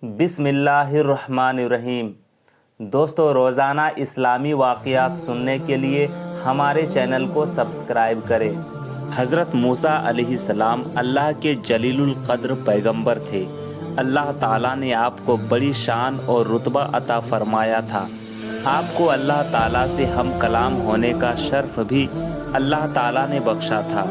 बिस्मिल्लाहिर्रहमानिर्रहीम। दोस्तों, रोज़ाना इस्लामी वाक़यात सुनने के लिए हमारे चैनल को सब्सक्राइब करें। हज़रत मूसा अलैहिस्सलाम अल्लाह के जलीलुल क़द्र पैगंबर थे। अल्लाह ताला ने आपको बड़ी शान और रुतबा अता फरमाया था। आपको अल्लाह ताला से हम कलाम होने का शर्फ भी अल्लाह ताला ने बख्शा था।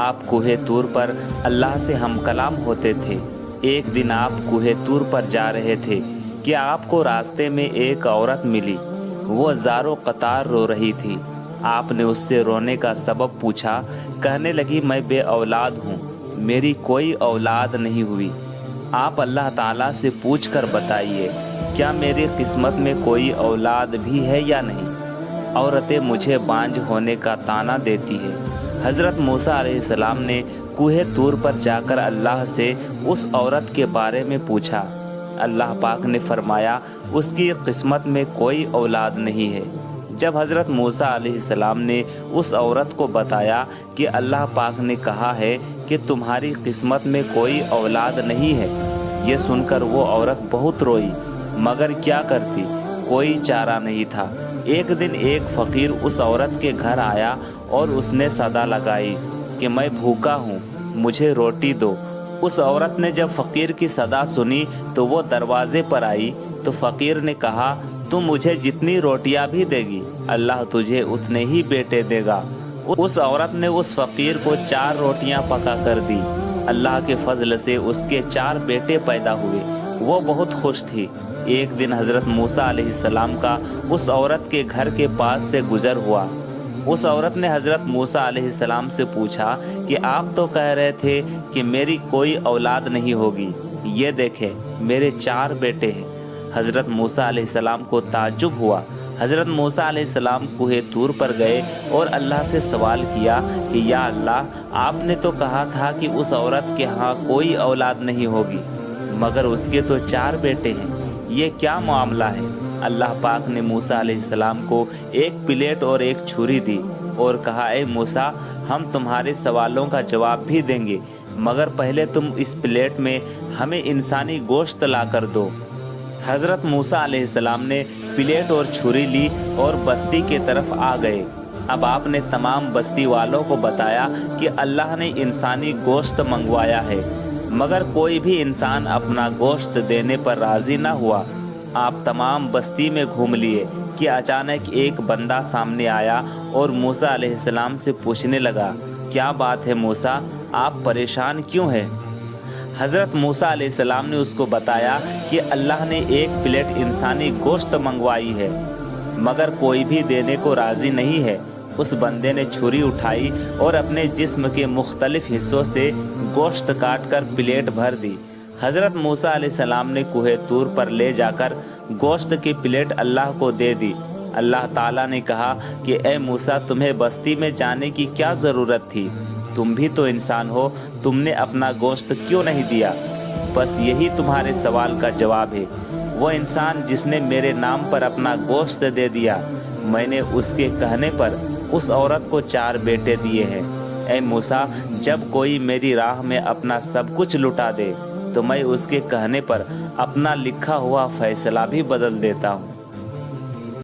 आप कूहे तूर पर अल्लाह से हम कलाम होते थे। एक दिन आप कूहे तूर पर जा रहे थे कि आपको रास्ते में एक औरत मिली। वो ज़ारो कतार रो रही थी। आपने उससे रोने का सबब पूछा। कहने लगी, मैं बे औलाद हूँ, मेरी कोई औलाद नहीं हुई। आप अल्लाह ताला से पूछकर बताइए, क्या मेरी किस्मत में कोई औलाद भी है या नहीं। औरतें मुझे बांझ होने का ताना देती है। हज़रत मूसा अलैहिस्सलाम ने कूहे तूर पर जाकर अल्लाह से उस औरत के बारे में पूछा। अल्लाह पाक ने फरमाया, उसकी किस्मत में कोई औलाद नहीं है। जब हज़रत मूसा अलैहिस्सलाम ने उस औरत को बताया कि अल्लाह पाक ने कहा है कि तुम्हारी किस्मत में कोई औलाद नहीं है, ये सुनकर वो औरत बहुत रोई, मगर क्या करती, कोई चारा नहीं था। एक दिन एक फ़कीर उस औरत के घर आया और उसने सदा लगाई कि मैं भूखा हूँ, मुझे रोटी दो। उस औरत ने जब फ़कीर की सदा सुनी तो वो दरवाज़े पर आई तो फ़कीर ने कहा, तुम मुझे जितनी रोटियां भी देगी, अल्लाह तुझे उतने ही बेटे देगा। उस औरत ने उस फ़कीर को 4 रोटियां पका कर दी। अल्लाह के फजल से उसके 4 बेटे पैदा हुए। वो बहुत खुश थी। एक दिन हज़रत मूसा अलैहिस्सलाम का उस औरत के घर के पास से गुज़र हुआ। उस औरत ने हज़रत मूसा अलैहिस्सलाम से पूछा कि आप तो कह रहे थे कि मेरी कोई औलाद नहीं होगी, ये देखें मेरे 4 बेटे हैं। हज़रत मूसा अलैहिस्सलाम को ताज्जुब हुआ। हज़रत मूसा अलैहिस्सलाम कूहे तूर पर गए और अल्लाह से सवाल किया कि या अल्लाह, आपने तो कहा था कि उस औरत के यहाँ कोई औलाद नहीं होगी, मगर उसके तो 4 बेटे हैं, ये क्या मामला है। अल्लाह पाक ने मूसा अलैहिस्सलाम को एक प्लेट और एक छुरी दी और कहा, ए मूसा, हम तुम्हारे सवालों का जवाब भी देंगे, मगर पहले तुम इस प्लेट में हमें इंसानी गोश्त ला कर दो। हज़रत मूसा अलैहिस्सलाम ने प्लेट और छुरी ली और बस्ती के तरफ आ गए। अब आपने तमाम बस्ती वालों को बताया कि अल्लाह ने इंसानी गोश्त मंगवाया है, मगर कोई भी इंसान अपना गोश्त देने पर राज़ी न हुआ। आप तमाम बस्ती में घूम लिए कि अचानक एक बंदा सामने आया और मूसा अलैहिस्सलाम से पूछने लगा, क्या बात है मूसा, आप परेशान क्यों हैं। हज़रत मूसा अलैहिस्सलाम ने उसको बताया कि अल्लाह ने एक प्लेट इंसानी गोश्त मंगवाई है, मगर कोई भी देने को राज़ी नहीं है। उस बंदे ने छुरी उठाई और अपने जिस्म के मुख्तलिफ हिस्सों से गोश्त काट कर प्लेट भर दी। हज़रत मूसा अलैहिस्सलाम ने कूहे तूर पर ले जाकर गोश्त की प्लेट अल्लाह को दे दी। अल्लाह ताला ने कहा कि ए मूसा, तुम्हें बस्ती में जाने की क्या ज़रूरत थी, तुम भी तो इंसान हो, तुमने अपना गोश्त क्यों नहीं दिया। बस यही तुम्हारे सवाल का जवाब है। वो इंसान जिसने मेरे नाम पर अपना गोश्त दे दिया, मैंने उसके कहने पर उस औरत को 4 बेटे दिए हैं। ए मूसा, जब कोई मेरी राह में अपना सब कुछ लुटा दे तो मैं उसके कहने पर अपना लिखा हुआ फैसला भी बदल देता हूँ।